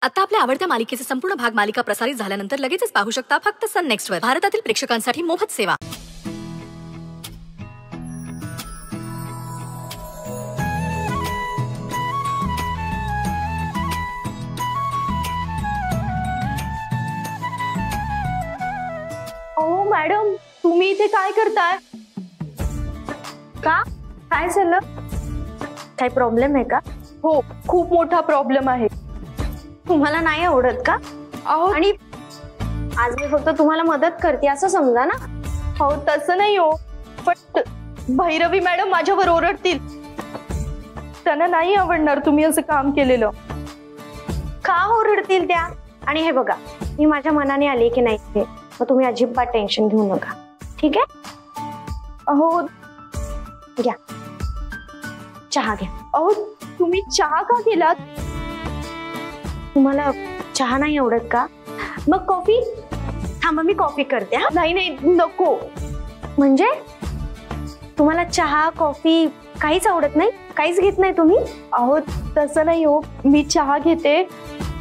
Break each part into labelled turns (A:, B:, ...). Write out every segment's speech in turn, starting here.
A: आता आपल्या आवडत्या मालिकेचे संपूर्ण भाग मालिका प्रसारित झाल्यानंतर लगेचच पाहू शकता फक्त सन नेक्स्ट वर. भारतातील प्रेक्षकांसाठी मोफत सेवा.
B: ओ मॅडम, तुम्ही इथे काय करताय? का? काय झालं? काही प्रॉब्लेम आहे का? हो, खूप मोठा प्रॉब्लेम आहे. तुम्हाला नाही आवडत का? अहो, आणि आज मी फक्त तुम्हाला मदत करते असं समजा ना. हो, तसं नाही हो, पण भैरवी मॅडम माझ्यावर ओरडतील. त्यांना नाही आवडणार तुम्ही असं काम केलेलं. का ओरडतील त्या? आणि हे बघा, मी माझ्या मनाने आले की नाही, मग तुम्ही अजिबात टेन्शन घेऊ नका, ठीक आहे? अहो, घ्या चहा घ्या. अहो, तुम्ही चहा का केलात? तुम्हाला चहा नाही आवडत का? मग कॉफी? थांबा, मी कॉफी करते. नाही नाही नको. म्हणजे तुम्हाला चहा कॉफी काहीच आवडत नाही? काहीच घेत नाही तुम्ही? अहो तसं नाही हो, मी चहा घेते,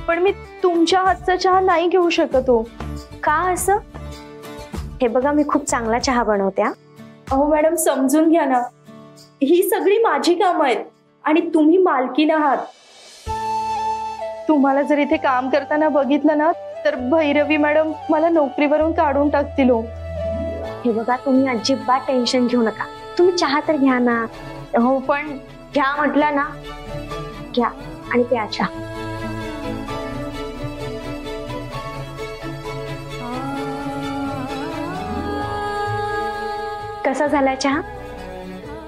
B: पण मी तुमच्या हातचा चहा नाही घेऊ शकत हो. का असं? हे बघा, मी खूप चांगला चहा बनवते. अहो मॅडम, समजून घ्या ना, ही सगळी माझी कामं आहेत आणि तुम्ही मालकीण आहात. तुम्हाला जर इथे काम करताना बघितलं ना, तर भैरवी मॅडम मला नोकरीवरून काढून टाकतील हो. हे बघा, तुम्ही अजिबात टेन्शन घेऊ नका. तुम्ही चहा तर घ्या ना. हो, पण घ्या म्हटलं ना, घ्या आणि प्या चहा. कसा झाला चहा?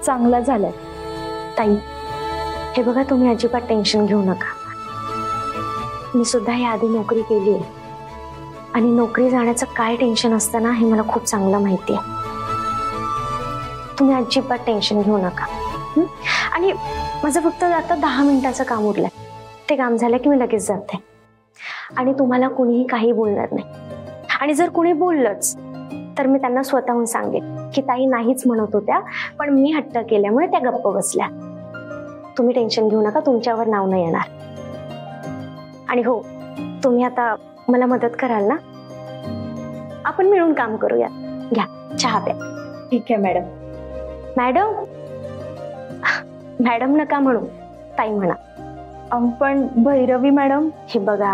B: चांगला झालाय ताई. हे बघा, तुम्ही अजिबात टेन्शन घेऊ नका. मी सुद्धा याआधी नोकरी केली आहे आणि नोकरी जाण्याचं काय टेन्शन असतं ना, हे मला खूप चांगलं माहिती आहे. तुम्ही अजिबात टेन्शन घेऊ नका. आणि माझं फक्त आता 10 मिनिटाचं काम उरलंय. ते काम झालं की मी लगेच जाते आणि तुम्हाला कुणीही काही बोलणार नाही. आणि जर कुणी बोललंच तर मी त्यांना स्वतःहून सांगेन की ताई नाहीच म्हणत होत्या, पण मी हट्ट केल्यामुळे त्या गप्प बसल्या. तुम्ही टेन्शन घेऊ नका, तुमच्यावर नाव नाही येणार. आणि हो, तुम्ही आता मला मदत कराल ना? आपण मिळून काम करूया. घ्या चहा प्या. ठीक आहे मॅडम. मॅडम मॅडम नका म्हणू, ताई म्हणा. पण भैरवी मॅडम, हे बघा,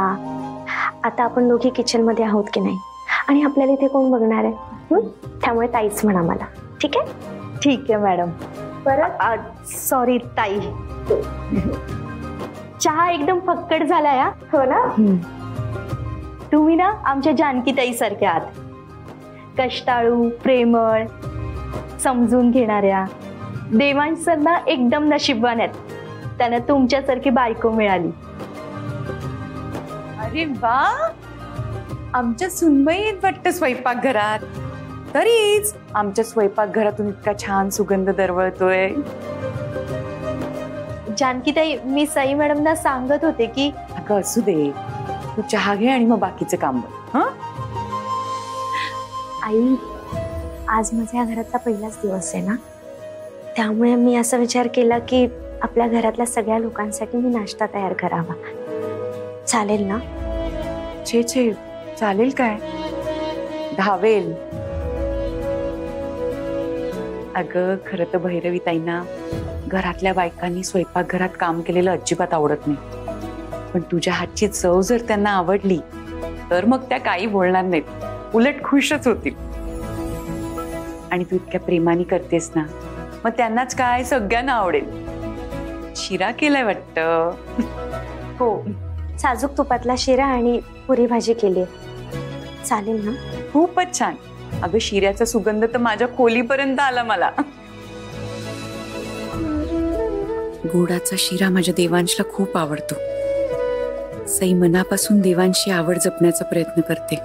B: आता आपण दोघी किचन मध्ये आहोत की नाही, आणि आपल्याला इथे कोण बघणार आहे? त्यामुळे ताईच म्हणा मला, ठीक आहे? ठीक आहे मॅडम. परत सॉरी ताई. चहा एकदम फक्कड झालाय. हो ना? तुम्ही ना आमच्या जानकी ताई सारख्या आहात. कष्टाळू, प्रेमळ, समजून घेणाऱ्या. देवांश सर ना एकदम नशीबवान आहेत, त्यांना तुमच्यासारखी बायको मिळाली.
C: अरे वा, आमच्या सुनबाईत वाटतं स्वयंपाकघरात. तरीच आमच्या स्वयंपाकघरातून इतका छान सुगंध दरवळतोय.
B: जानकीताई, मी साई मॅडमना सांगत होते की
C: अगं असू दे, तू चहा घे आणि मग बाकीचं काम बघ. हं?
B: आई, आज माझ्या घरातला पहिलाच दिवस आहे ना, त्यामुळे मी असा विचार केला की आपल्या घरातल्या सगळ्या लोकांसाठी मी नाश्ता तयार करावा. चालेल ना?
C: छे छे, चालेल काय? धावेल. अगं खरं तर भैरवी ताईंना घरातल्या बायकांनी स्वयंपाकघरात काम केलेलं अजिबात आवडत नाही. पण तुझ्या हातची चव जर त्यांना आवडली तर मग त्या काही बोलणार नाहीत, उलट खुशच होतील. आणि तू इतक्या प्रेमाने करतेस ना, मग त्यांनाच काय सगळ्यांना आवडेल. शिरा केलाय वाटतं.
B: हो, साजूक तुपातला शिरा आणि पुरी भाजी केली. चालेल ना?
C: खूपच छान. अगं शिऱ्याचा सुगंध तर माझ्या खोलीपर्यंत आला मला. गोडाचा शिरा माझ्या देवांशला खूप आवडतो. सई मनापासून देवांशी आवड जपण्याचा प्रयत्न करते.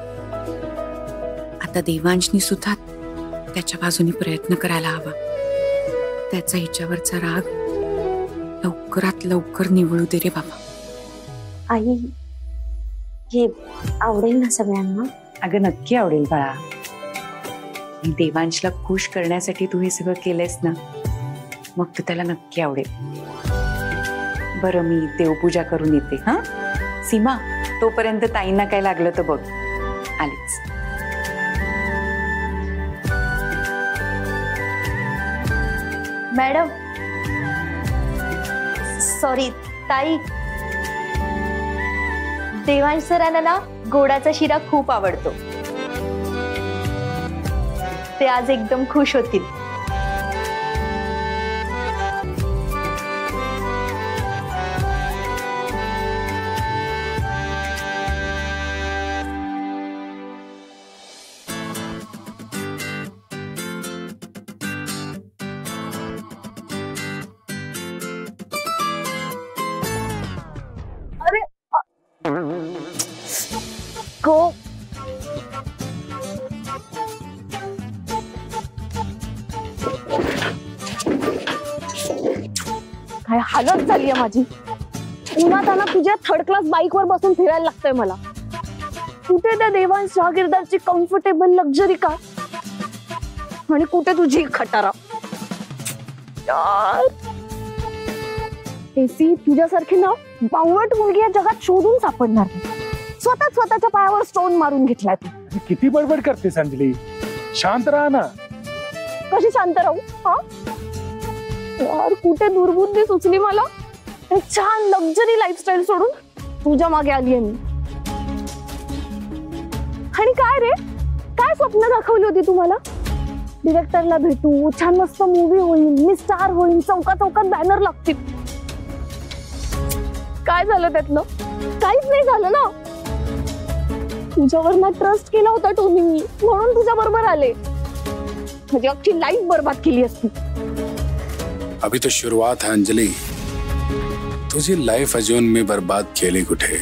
C: आता देवांशनी सुद्धा त्याच्या बाजूने प्रयत्न करायला हवा. त्याचा हिच्यावरचा राग लवकरात लवकर निवळू दे रे बाबा.
B: आई, हे आवडेल ना सगळ्यांना?
C: अगं नक्की आवडेल बाळा. देवांशला खुश करण्यासाठी तू हे सगळं केलंयस ना, मग तू त्याला नक्की आवडेल. बरं, मी देवपूजा करून येते. हा सीमा, तोपर्यंत ताईंना काय लागलं तर बघ. आलेच.
B: मॅडम सॉरी ताई, देवांश सरांना ना गोडाचा शिरा खूप आवडतो. ते आज एकदम खुश होतील. गो काय हालत झालीये माझी. उन्हाताना तुझ्या थर्ड क्लास बाईक वर बसून फिरायला लागतंय मला. कुठे त्या देवांश जहागीरदारची कम्फर्टेबल लक्झरी का आणि कुठे तुझी खटारा. एसी तुझ्यासारखी ना बावट मुलगी या जगात शोधून सापडणार नाही. स्वतःच्या पायावर स्टोन मारून घेतलाय तू.
D: किती बडबड करतेस अंजली, शांत राहा ना.
B: कशी शांत राहू हा यार. कुठे दुर्बुद्धी सुचली मला. छान लक्झरी लाईफस्टाईल सोडून तुझ्या मागे आलीये मी. आणि काय रे, काय स्वप्न दाखवली होती तुम्हाला. डिरेक्टरला भेटू, छान मस्त मूवी होईल, मी स्टार होईल, चौकात बॅनर लागतील. काय झालं त्यातलं. काहीच नाही झालं ना. तुझ्यावर ना ट्रस्ट केला होता टोनी मी, म्हणून तुझ्या बरोबर आले. म्हणजे अख्खी लाईफ बर्बाद केली असती.
D: अभी तो शुरुआत है अंजलि, तुझी लाइफ अजून मी बर्बाद केली कुठे.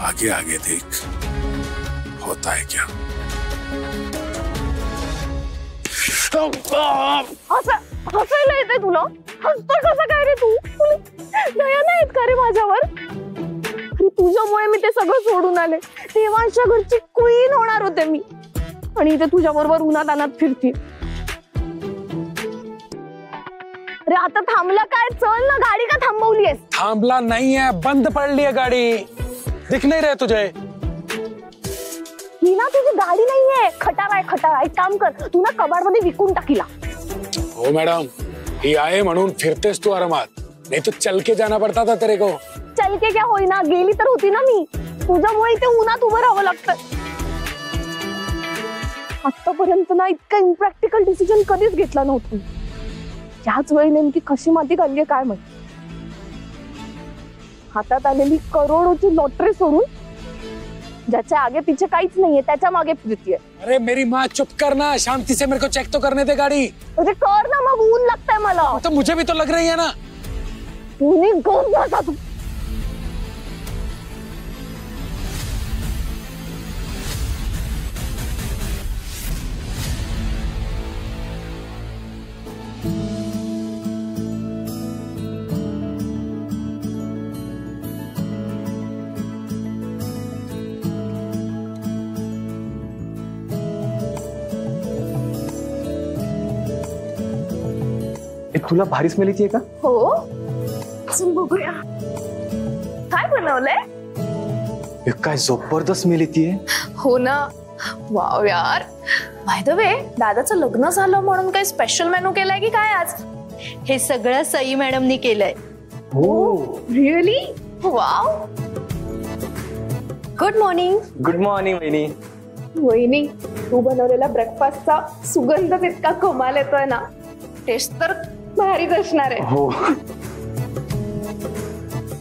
D: आगे आगे देख होता है क्या.
B: हसायला येते तुला. हसतोय कसं काय रे तू. दया नाही येत का रे माझ्यावर. तुझ्यामुळे मी ते सगळं सोडून आले. देवांशच्या घरची क्वीन होणार होते मी, आणि इथे तुझ्या बरोबर उन्हात आणत फिरते. अरे आता थांबला काय. चल ना. गाडी का थांबवलीयस.
D: थांबला नाहीये, बंद पडली है गाडी. दिख नहीं रहे तुझे.
B: ही ना तुझी गाडी नाहीये, खटारा आहे खटारा. एक काम कर, तू ना कबाड मध्ये विकून टाकीला.
D: हो मॅडम, ही आहे म्हणून फिरतेस तू आरामात, नहीं तो चल के जाना पड़ता था तेरे को.
B: चल के क्या होईना, गेली तर होती ना मी. तुझ्यामुळे इथे उन्हात उभं राहावं लागतं. आतापर्यंत ना इतका इम्प्रॅक्टिकल डिसिजन कधीच घेतला नव्हता. याच वेळी नेमकी कशी माती खाल्लीये काय माहिती. हातात आलेली करोडोची लॉटरी सोडून ज्याच्या आगे पीछे काहीच नाहीये त्याच्या मागे फिरतीये.
D: अरे मेरी माँ चुप करना, शांति से मेरे को चेक तो करने दे गाड़ी.
B: म्हणजे कर ना मग. ऊन लागतंय मला.
D: तो मुझे भी तो लग रही है ना.
B: ऊनी गौर बसा तू.
E: तुला भारी स्मेल येते का.
B: हो चल बघूया काय बनवलंय.
E: काय जबरदस्त स्मेल येते.
F: हो ना. वाव यार. बाय द वे, दादाचं लग्न झालं म्हणून काही स्पेशल मेनू केलाय की काय आज.
A: हे सगळं सई मॅडमनी केलंय.
E: हो
F: really. Wow.
A: Good morning.
E: Good morning वहिनी.
F: वहिनी, तू बनवलेला ब्रेकफास्टचा सुगंध इतका कमाल येतोय ना. टेस्ट तर भारीच असणार आहे.
E: हो.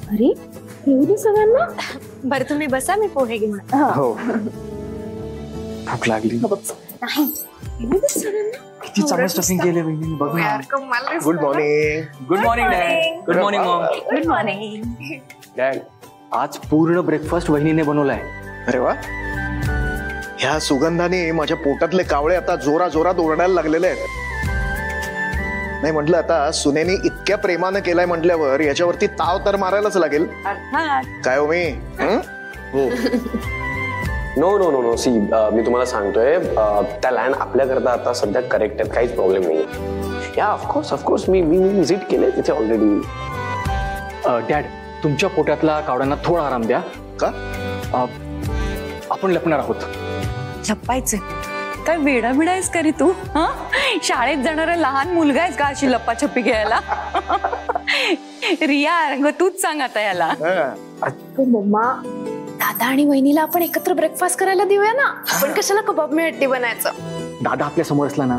B: अरे एवढी सगळ्यांना.
A: बरं तुम्ही बसा, मी पोहे घेऊन.
E: हो भूक लागली. किती चांगलं स्टफिंग केले वहिनी. बघ ना. Good morning. Good morning dad. Good morning Maugham.
A: Good morning
E: dad. आज पूर्ण ब्रेकफास्ट वहिनीने बनवलाय.
G: अरे वा. ह्या सुगंधाने माझ्या पोटातले कावळे आता जोरा जोरात ओरडायला लागलेले आहेत. नाही म्हटलं आता सुनेनी इतक्या प्रेमानं केलाय म्हटल्यावर याच्यावरती ताव तर मारायलाच लागेल. काय हो मी.
E: हो.
H: No no no no see, मी तुम्हाला सांगतोय त्या लँड आपल्याकरता आता सध्या करेक्ट आहेत, काहीच प्रॉब्लेम नाही. या ऑफकोर्स मी व्हिजिट केले तिथे ऑलरेडी.
E: डॅड तुमच्या पोटातला कावड्यांना थोडा आराम द्या.
G: का?
E: आपण लपणार आहोत.
C: लपायचं? काय वेडा बिडा आहेस का रे तू? हा, शाळेत जाणारा लहान मुलगा आहेस का अशी लपाछपी घ्यायला? रिया, अगं तूच सांग आता याला.
F: मम्मा, दादा आणि वहिनीला आपण एकत्र ब्रेकफास्ट करायला देऊया ना. आपण कशाला कबाब में हड्डी बनायचं?
E: दादा आपल्या समोर असला ना,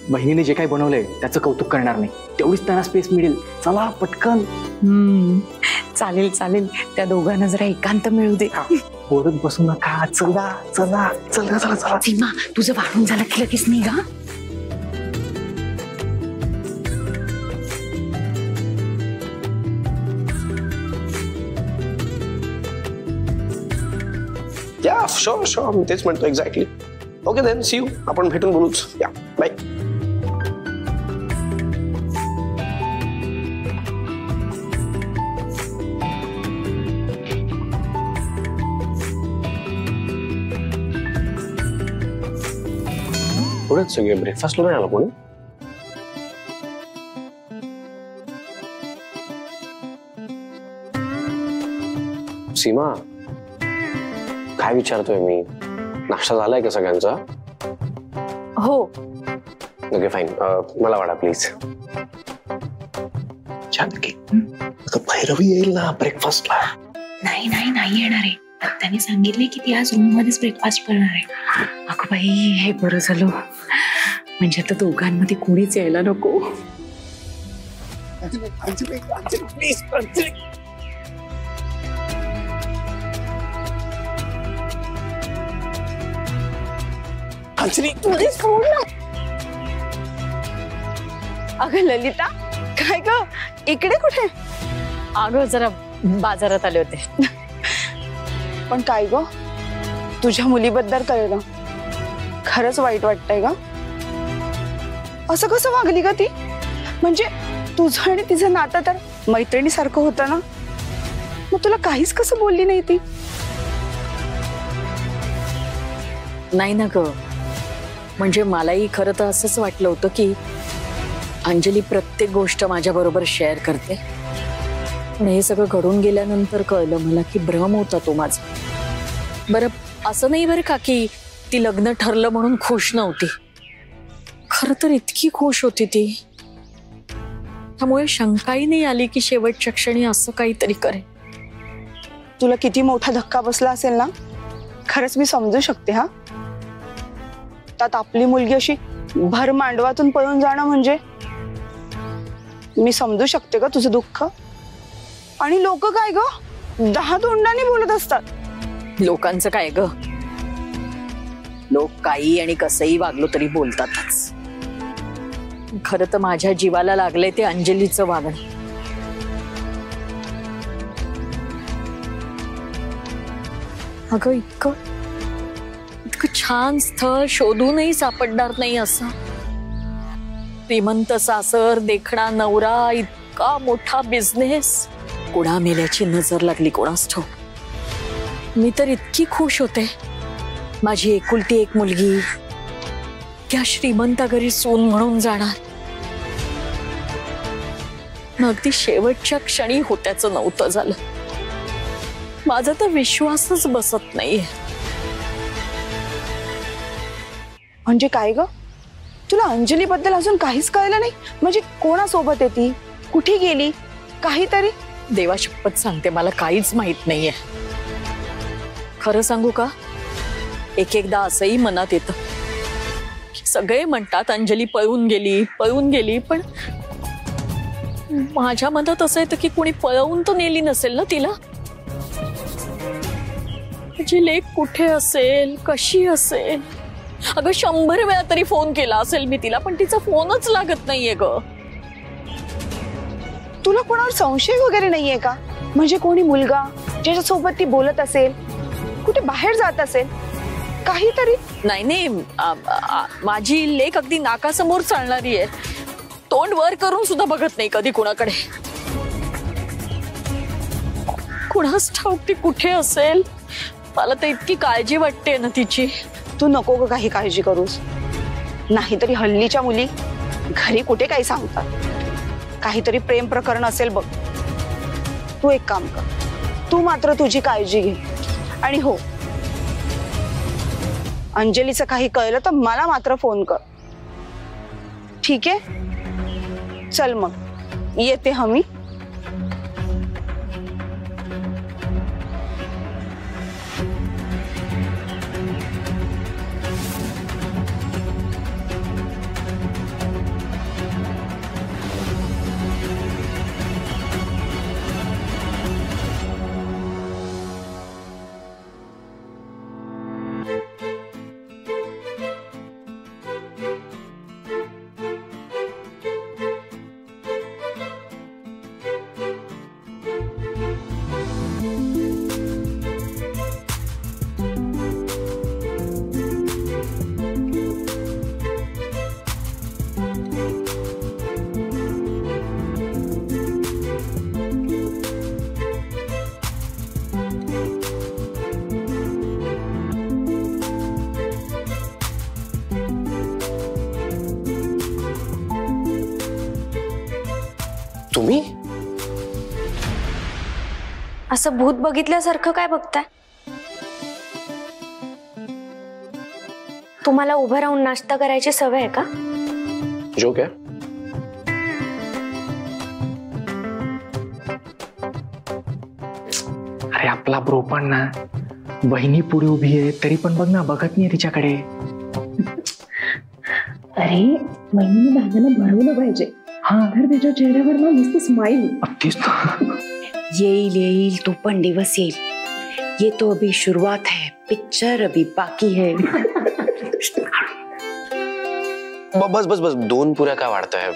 E: बहिणीने जे काही बनवलंय त्याचं कौतुक करणार नाही. तेवढीच त्यांना स्पेस मिळेल. चला पटकन.
C: चालेल चालेल, त्या दोघांना जरा एकांत मिळू दे.
E: बोलत बसू नका. चला चला चला चला चला.
C: सीमा, तुझं वाढून झालं की लगेच निघा.
H: या शुअर शुअर, मी तेच म्हणतो exactly. Okay then, see you. आपण भेटून बोलूच. या बाय. पुढेच सगळे ब्रेकफास्टला नाही आला कोणी. सीमा, काय विचारतोय मी? नाश्ता झालाय का सगळ्यांचा?
C: हो.
H: Okay fine. मला वाढा प्लीज.
G: जानकी, भैरवी येईल ना ब्रेकफास्टला?
F: नाही नाही नाही येणार आहे. त्यांनी सांगितले की ती आज रूम मध्येच ब्रेकफास्ट करणार आहे.
C: अगं बाई, हे बरं झालं. म्हणजे आता दोघांमध्ये कोणीच यायला नको.
G: प्लीज.
I: अगं ललिता, काय ग इकडे कुठे?
C: अगं जरा बाजारात आले होते.
I: पण काय ग, तुझ्या मुलीबद्दल कळलं, खरंच वाईट वाटतंय का? असं कसं वागली का ती? म्हणजे तुझं आणि तिचं नातं तर मैत्रिणीसारखं होतं ना, मग तुला काहीच कसं बोलली नाही ती?
J: नाही ना ग, म्हणजे मलाही खरं तर असंच वाटलं होतं की अंजली प्रत्येक गोष्ट माझ्या बरोबर शेअर करते, पण हे सगळं घडून गेल्यानंतर कळलं मला की भ्रम होता तो माझा. बरं, असं नाही बरं का की ती लग्न ठरलं म्हणून खुश नव्हती. खरं तर इतकी खुश होती ती, त्यामुळे शंकाही नाही आली की शेवटच्या क्षणी असं काहीतरी करे.
I: तुला किती मोठा धक्का बसला असेल ना, खरंच मी समजू शकते. हा, त्यात आपली मुलगी अशी भर मांडवातून पळून जाणं, म्हणजे मी समजू शकते का तुझं दुःख. आणि लोक काय ग, 10 तोंडाने बोलत असतात.
J: लोकांचं काय ग, लोक काही आणि कसंही वागलो तरी बोलतातच. खरं तर माझ्या जीवाला लागले ते अंजलीचं वागणं. अगं इतकं छान स्थळ शोधूनही सापडणार नाही असं. श्रीमंत सासर, देखणा नवरा, इतका मोठा बिझनेस, कुणा मेल्याची नजर लागली कोणास ठाऊक. मी तर इतकी खुश होते, माझी एकुलती एक मुलगी त्या श्रीमंता घरी सून म्हणून जाणार. अगदी शेवटच्या क्षणी होत्याचं नव्हतं झालं. माझा तर विश्वासच बसत नाहीये.
I: म्हणजे काय ग, तुला अंजली बद्दल अजून काहीच कळलं नाही? म्हणजे कोणासोबत आहे ती, कुठे गेली, काहीतरी?
J: देवा शपथ सांगते, मला काहीच माहित नाहीये. खरं सांगू का, एक एकदा असंही मनात येतं की सगळे म्हणतात अंजली पळून गेली, पण माझ्या मनात असं येतं की कोणी पळवून तर नेली नसेल ना तिला. माझी लेक कुठे असेल, कशी असेल? अगं 100 वेळा तरी फोन केला असेल मी तिला, पण तिचा फोनच लागत नाहीये ग.
I: तुला कोणावर संशय वगैरे नाहीये का? म्हणजे कोणी मुलगा ज्याच्यासोबत ती बोलत असेल, कुठे बाहेर जात असेल, काहीतरी?
J: नाही, माझी लेक अगदी नाकासमोर चालणारी आहे. तोंड वर करून सुद्धा बघत नाही कधी कुणाकडे. कुणास ठाऊक ती कुठे असेल. मला तर इतकी काळजी वाटते ना तिची.
I: तू नको ग काही काळजी करूस. नाहीतरी हल्लीच्या मुली घरी कुठे काही सांगतात. काहीतरी प्रेम प्रकरण असेल बघ. तू एक काम कर, तू मात्र तुझी काळजी घे. आणि हो, अंजलीचं काही कळलं तर मला मात्र फोन कर. ठीक आहे, चल मग येते हमी.
H: तुम्ही
B: असं भूत बघितल्यासारखं काय बघताय? तुम्हाला उभं राहून नाश्ता करायची सवय आहे का?
H: जोक आहे.
E: अरे आपला ब्रो पण ना, बहिणी पुढे उभी आहे तरी पण बघ ना, बघत नाही तिच्याकडे.
F: अरे वहिनीने दादाला भरवलं पाहिजे.
E: हा,
F: तर त्याच्या चेहऱ्यावर ना मस्त स्माइल.
E: तेच ना.
C: येईल येईल, तो पण दिवस येईल. ये तो अभी शुरुआत है, पिक्चर अभी बाकी है.
H: बस बस बस, 2 पुऱ्या काय वाढताय?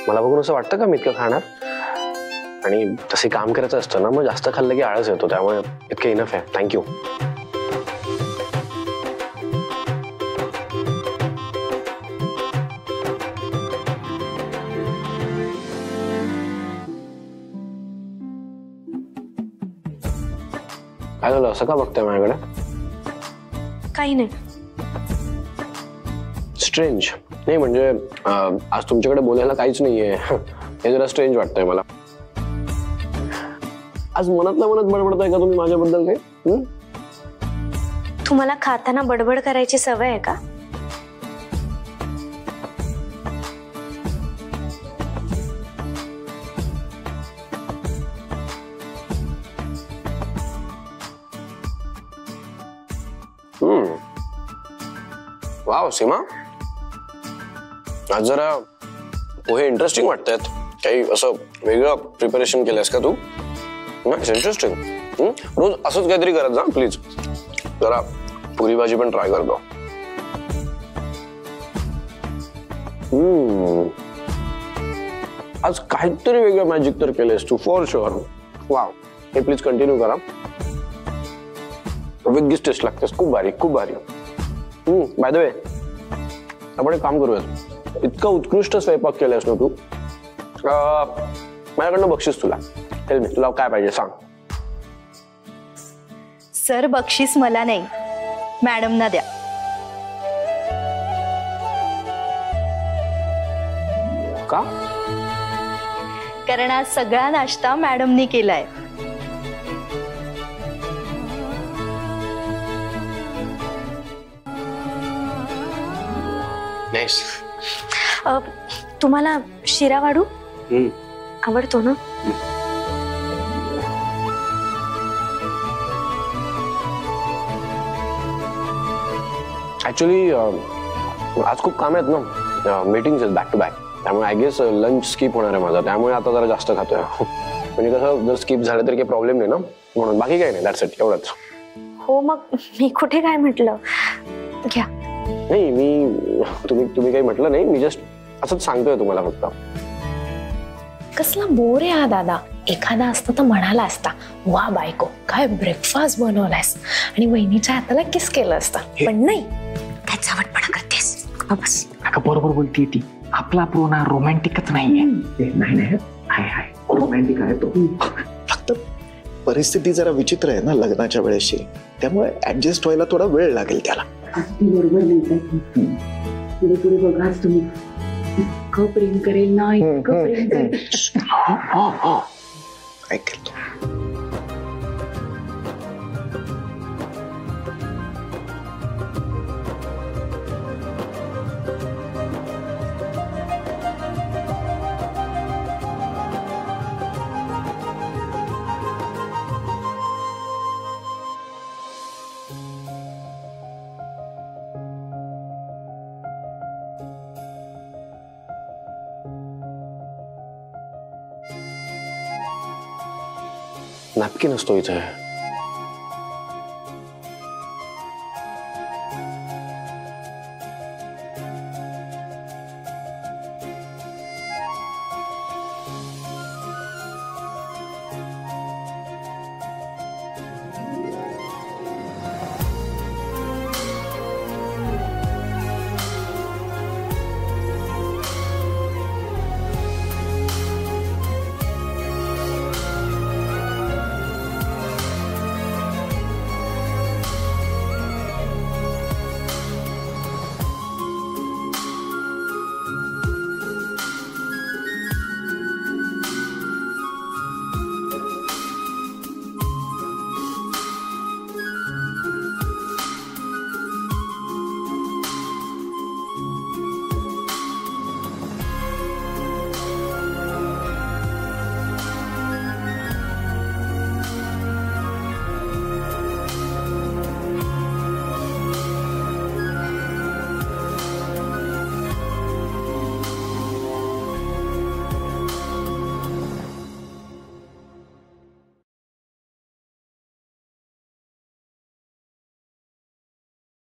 H: मला बघून असं वाटतं का मी इतकं खाणार? आणि तसे काम करायचं असतं ना, मग जास्त खाल्लं की आळस येतो, त्यामुळे इतकं इनफ आहे. थँक्यू. काय झालं, असं का बघताय माझ्याकडे?
B: काही नाही.
H: स्ट्रेंज नाही म्हणजे आज तुमच्याकडे बोलायला काहीच नाहीये, हे जरा स्ट्रेंज वाटतंय मला. आज मनातल्या मनात बडबडताय का तुम्ही माझ्याबद्दल काही?
B: तुम्हाला खाताना बडबड करायची सवय आहे का?
H: वाव सीमा, आज जरा पोहे इंटरेस्टिंग वाटतायत. काही असं वेगळं प्रिपरेशन केलंयस का तू? इंटरेस्टिंग. रोज असंच काहीतरी करत जा प्लीज. जरा पुरी भाजी पण ट्राय करतो. आज काहीतरी वेगळं मॅजिक तर केलंयस तू, फॉर शुअर. वाव, हे प्लीज कंटिन्यू करा. वेगळीच टेस्ट लागतेस. खूप भारी, खूप भारी. बाय द वे, आपण एक काम करूयात. इतका उत्कृष्ट स्वयंपाक केलायस ना तू, माझ्याकडनं बक्षीस तुला. तुला काय पाहिजे सांग.
K: सर, बक्षीस मला नाही, मॅडमना द्या.
H: का?
K: कारण आज सगळा नाश्ता मॅडमनी केलाय.
B: तुम्हाला शिरा वाढू आवडतो ना?
H: ऍक्च्युली आज खूप काम आहेत ना, मीटिंग्स आहेत बॅक टू बॅक, त्यामुळे आय गेस लंच स्किप होणार आहे माझा. त्यामुळे आता जरा जास्त खातोय. म्हणजे कसं, जर स्किप झालं तरी काही प्रॉब्लेम नाही ना, म्हणून. बाकी काही नाही, दॅट्स इट, एवढंच.
B: हो, मग मी कुठे काय म्हटलं. घ्या.
H: नाही, मी तुम्ही काही म्हटलं नाही, मी जस्ट असंच सांगतोय तुम्हाला फक्त.
F: कसला बोर आहे हा दादा. एखादा असता तर म्हणाला असता, वा बायको काय ब्रेकफास्ट बनवलायस, आणि वहिनीच्या हाताला किस केलं असतं. पण नाही, काय चावटपणा करतेस. बस.
E: बरोबर बोलतीये ती. आपला प्रो ना रोमॅन्टिकच नाहीये. नाही, हाय रोमॅन्टिक आहे तो.
G: फक्त परिस्थिती जरा विचित्र आहे ना लग्नाच्या वेळेशी, त्यामुळे ऍडजस्ट व्हायला थोडा वेळ लागेल त्याला.
C: बरोबर म्हणतात. पुढे पुढे बघाच तुम्ही, इतकं प्रेम करेल ना, इतकं प्रेम करेल.
G: ऐकेल तो.
H: नॅपकिन असतो इथे.